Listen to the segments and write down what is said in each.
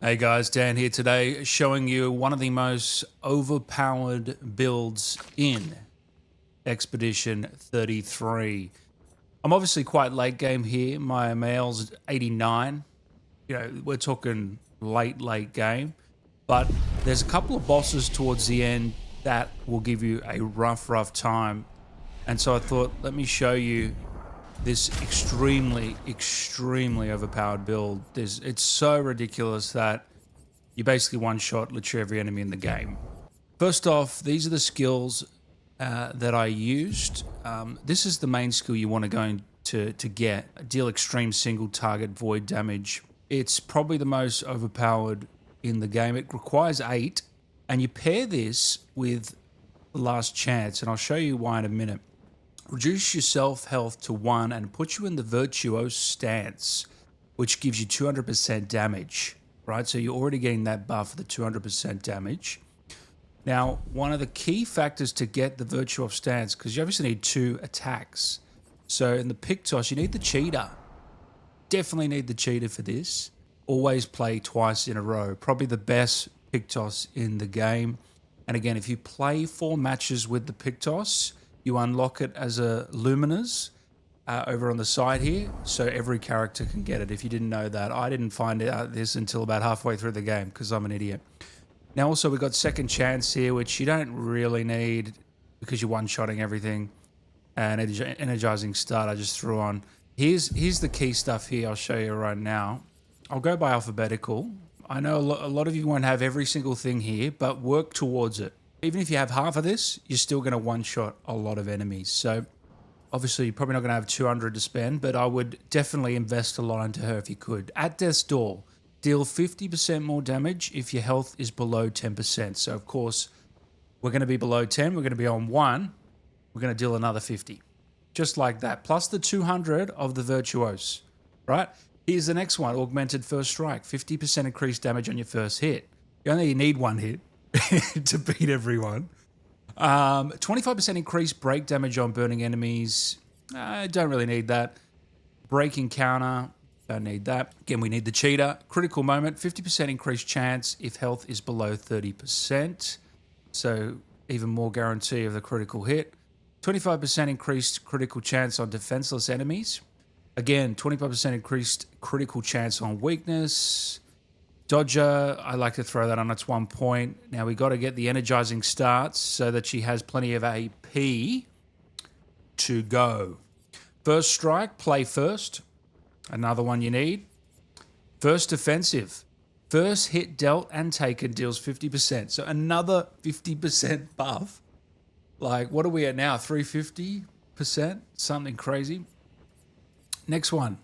Hey guys, Dan here today showing you one of the most overpowered builds in Expedition 33. I'm obviously quite late game here. My male's 89. We're talking late game. But there's a couple of bosses towards the end that will give you a rough time. And so I thought, let me show you this extremely overpowered build. It's so ridiculous that you basically one-shot literally every enemy in the game. First off, these are the skills that I used. This is the main skill you want to go to get. Deal extreme single target void damage. It's probably the most overpowered in the game. It requires 8, and you pair this with the Last Chance, and I'll show you why in a minute. Reduce your self-health to 1 and put you in the Virtuose stance, which gives you 200% damage, right? So you're already getting that buff of the 200% damage. Now, one of the key factors to get the Virtuose stance, because you obviously need 2 attacks. So in the Pictos, you need the cheetah. Definitely need the cheetah for this. Always play twice in a row. Probably the best Pictos in the game. And again, if you play 4 matches with the Pictos, you unlock it as a Luminous over on the side here, so every character can get it. If you didn't know that, I didn't find out this until about halfway through the game because I'm an idiot. Now also we've got Second Chance here, which you don't really need because you're one-shotting everything. And Energizing Start I just threw on. Here's the key stuff here I'll show you right now. I'll go by alphabetical. I know a lot of you won't have every single thing here, but work towards it. Even if you have half of this, you're still going to one-shot a lot of enemies. So obviously you're probably not going to have 200 to spend, but I would definitely invest a lot into her if you could. At Death's Door, deal 50% more damage if your health is below 10%. So of course, we're going to be below 10, we're going to be on 1, we're going to deal another 50. Just like that, plus the 200 of the Virtuose, right? Here's the next one, Augmented First Strike, 50% increased damage on your first hit. You only need 1 hit to beat everyone. 25% increased break damage on burning enemies. Don't really need that. Breaking counter. Don't need that. Again, we need the cheetah. Critical moment. 50% increased chance if health is below 30%. So even more guarantee of the critical hit. 25% increased critical chance on defenseless enemies. Again, 25% increased critical chance on weakness. Dodger, I like to throw that on its 1 point. Now we got to get the energizing starts so that she has plenty of AP to go. First strike, play first. Another one you need. First defensive. First hit dealt and taken deals 50%. So another 50% buff. Like, what are we at now? 350%? Something crazy. Next one.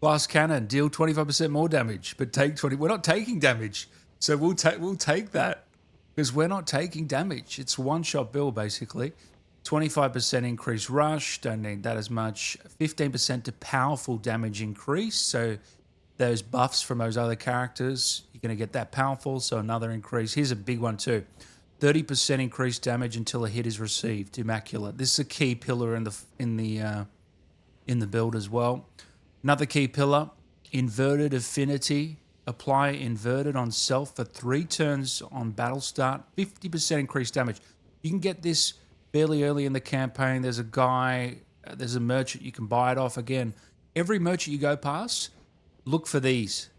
Blast Cannon, deal 25% more damage, but take 20. We're not taking damage, so we'll take that because we're not taking damage. It's one-shot build basically. 25% increased rush, don't need that as much. 15% to powerful damage increase, so those buffs from those other characters, you're going to get that powerful, so another increase. Here's a big one too. 30% increased damage until a hit is received. Immaculate. This is a key pillar in the build as well. Another key pillar, Inverted Affinity. Apply Inverted on self for 3 turns on battle start. 50% increased damage. You can get this fairly early in the campaign. There's a guy, there's a merchant you can buy it off. Again, every merchant you go past, look for these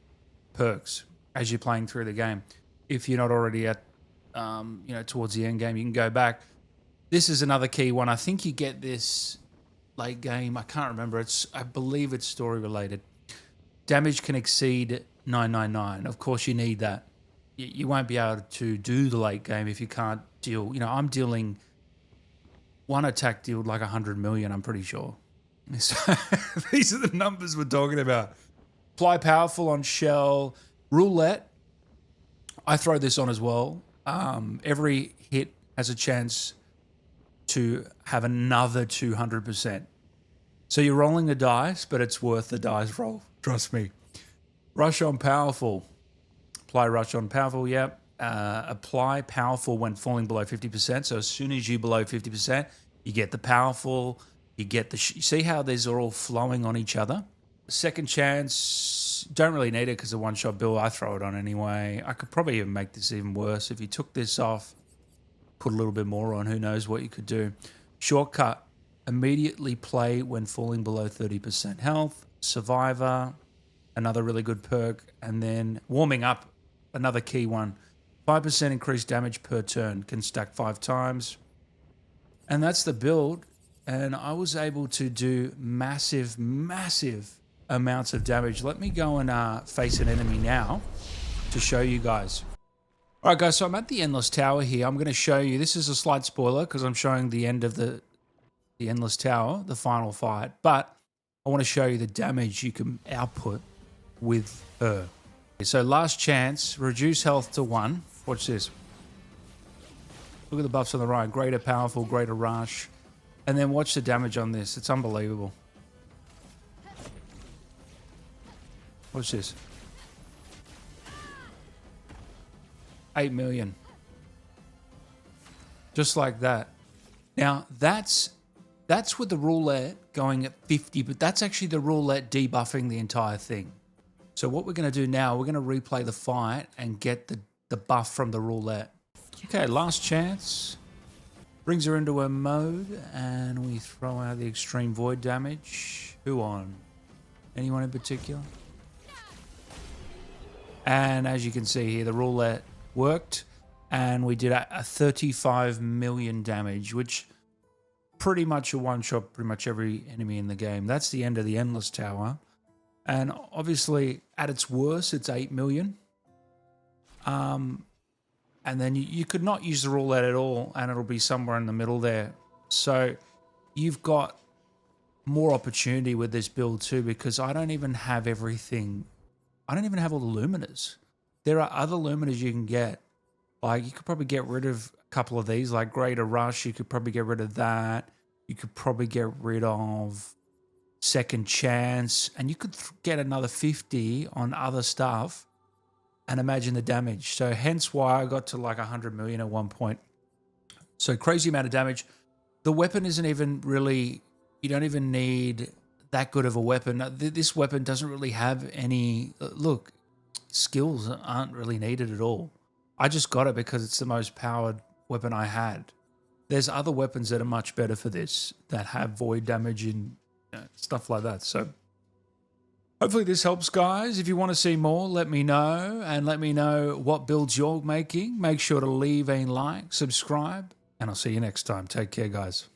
perks as you're playing through the game. If you're not already at, towards the end game, you can go back. This is another key one. I think you get this late game. I can't remember. I believe it's story related. Damage can exceed 999. Of course, you need that. You won't be able to do the late game if you can't deal. I'm dealing one attack dealed like 100 million. I'm pretty sure. So, these are the numbers we're talking about. Apply powerful on shell. Roulette. I throw this on as well. Every hit has a chance to have another 200%. So you're rolling the dice, but it's worth the dice roll. Trust me. Rush on powerful. Apply rush on powerful, yep. Apply powerful when falling below 50%. So as soon as you're below 50%, you get the powerful, you get the... see how these are all flowing on each other? Second chance, don't really need it because of one-shot build. I throw it on anyway. I could probably even make this even worse. If you took this off, put a little bit more on, who knows what you could do. Shortcut, immediately play when falling below 30% health. Survivor, another really good perk. And then warming up, another key one. 5% increased damage per turn, can stack 5 times. And that's the build. And I was able to do massive amounts of damage. Let me go and face an enemy now to show you guys. All right, guys, so I'm at the Endless Tower here. I'm going to show you, this is a slight spoiler because I'm showing the end of the Endless Tower, the final fight, but I want to show you the damage you can output with her. So last chance, reduce health to 1. Watch this. Look at the buffs on the right. Greater powerful, greater rush. And then watch the damage on this. It's unbelievable. Watch this. 8 million. Just like that. Now, that's with the roulette going at 50, but that's actually the roulette debuffing the entire thing. So what we're going to do now, we're going to replay the fight and get the buff from the roulette. Okay, last chance. Brings her into her mode, and we throw out the extreme void damage. Who on? Anyone in particular? And as you can see here, the roulette worked, and we did a 35 million damage, which pretty much a one-shot pretty much every enemy in the game. That's the end of the Endless Tower. And obviously, at its worst, it's 8 million. And then you could not use the roulette at all, and it'll be somewhere in the middle there. So you've got more opportunity with this build too, because I don't even have everything. I don't even have all the Luminas. There are other Luminas you can get. Like, you could probably get rid of a couple of these, like Greater Rush. You could probably get rid of that. You could probably get rid of Second Chance, and you could get another 50 on other stuff. And imagine the damage. So hence why I got to like 100 million at one point. So crazy amount of damage. The weapon isn't even really, you don't even need that good of a weapon. This weapon doesn't really have any, look, skills aren't really needed at all. I just got it because it's the most powered weapon I had. There's other weapons that are much better for this, that have void damage and stuff like that. So hopefully this helps, guys. If you want to see more, let me know, and let me know what builds you're making. Make sure to leave a like, subscribe, and I'll see you next time. Take care, guys.